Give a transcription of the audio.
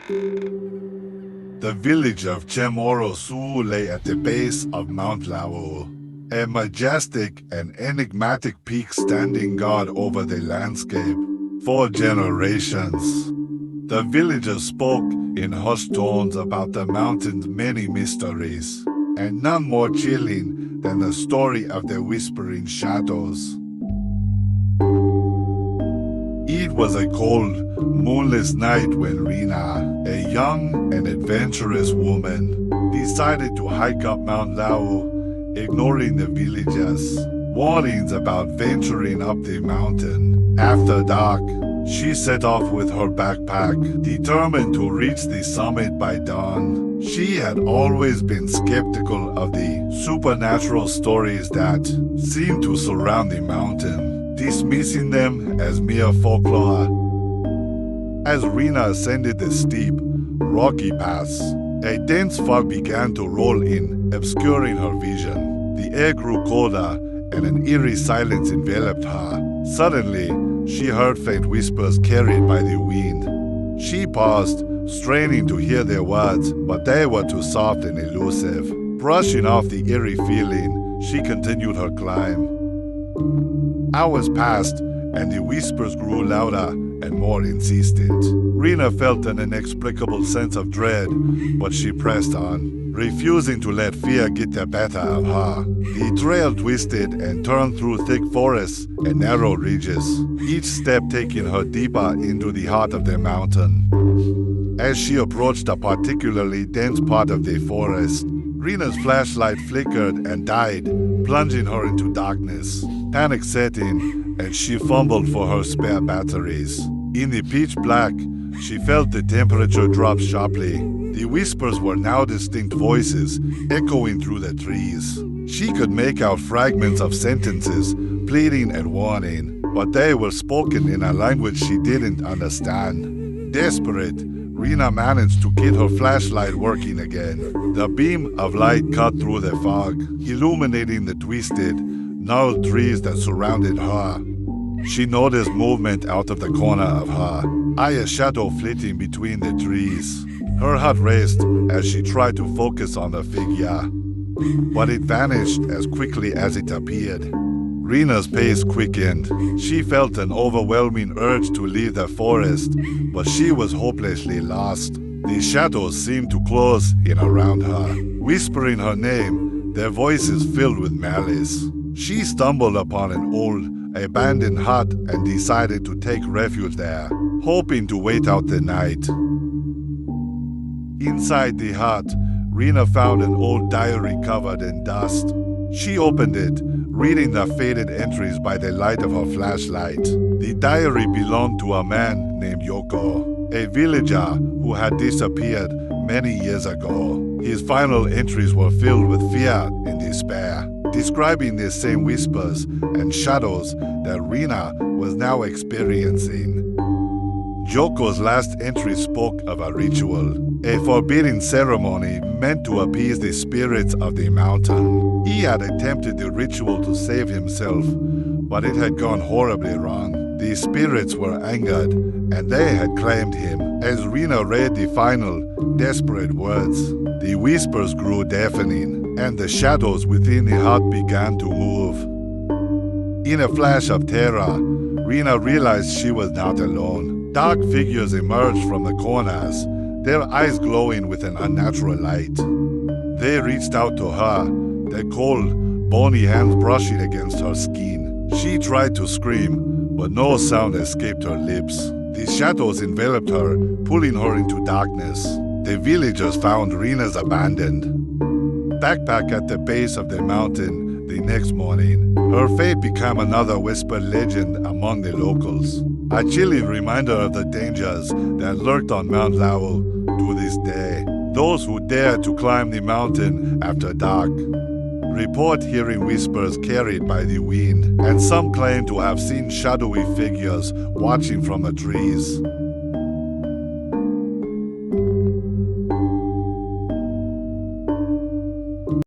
The village of Chamorro lay at the base of Mount Lawu, a majestic and enigmatic peak standing guard over the landscape. For generations, the villagers spoke in hushed tones about the mountain's many mysteries, and none more chilling than the story of the whispering shadows. It was a cold, moonless night when Rina, a young and adventurous woman, decided to hike up Mount Lawu, ignoring the villagers' warnings about venturing up the mountain. After dark, she set off with her backpack, determined to reach the summit by dawn. She had always been skeptical of the supernatural stories that seemed to surround the mountain, dismissing them as mere folklore. As Rina ascended the steep, rocky pass, a dense fog began to roll in, obscuring her vision. The air grew colder, and an eerie silence enveloped her. Suddenly, she heard faint whispers carried by the wind. She paused, straining to hear their words, but they were too soft and elusive. Brushing off the eerie feeling, she continued her climb. Hours passed, and the whispers grew louder and more insistent. Rina felt an inexplicable sense of dread, but she pressed on, refusing to let fear get the better of her. The trail twisted and turned through thick forests and narrow ridges, each step taking her deeper into the heart of the mountain. As she approached a particularly dense part of the forest, Rina's flashlight flickered and died, plunging her into darkness. Panic set in, and she fumbled for her spare batteries. In the pitch black, she felt the temperature drop sharply. The whispers were now distinct voices, echoing through the trees. She could make out fragments of sentences, pleading and warning, but they were spoken in a language she didn't understand. Desperate, Rina managed to get her flashlight working again. The beam of light cut through the fog, illuminating the twisted, gnarled trees that surrounded her. She noticed movement out of the corner of her eye, a shadow flitting between the trees. Her heart raced as she tried to focus on the figure, but it vanished as quickly as it appeared. Rina's pace quickened. She felt an overwhelming urge to leave the forest, but she was hopelessly lost. The shadows seemed to close in around her, whispering her name, their voices filled with malice. She stumbled upon an old, abandoned hut and decided to take refuge there, hoping to wait out the night. Inside the hut, Rina found an old diary covered in dust. She opened it, reading the faded entries by the light of her flashlight. The diary belonged to a man named Yoko, a villager who had disappeared many years ago. His final entries were filled with fear and despair, describing the same whispers and shadows that Rina was now experiencing. Joko's last entry spoke of a ritual, a forbidden ceremony meant to appease the spirits of the mountain. He had attempted the ritual to save himself, but it had gone horribly wrong. The spirits were angered, and they had claimed him. As Rina read the final, desperate words, the whispers grew deafening, and the shadows within the hut began to move. In a flash of terror, Rina realized she was not alone. Dark figures emerged from the corners, their eyes glowing with an unnatural light. They reached out to her, their cold, bony hands brushing against her skin. She tried to scream, but no sound escaped her lips. The shadows enveloped her, pulling her into darkness. The villagers found Rina's abandoned backpack at the base of the mountain the next morning. Her fate became another whispered legend among the locals, a chilling reminder of the dangers that lurked on Mount Lawu to this day. Those who dared to climb the mountain after dark report hearing whispers carried by the wind, and some claim to have seen shadowy figures watching from the trees.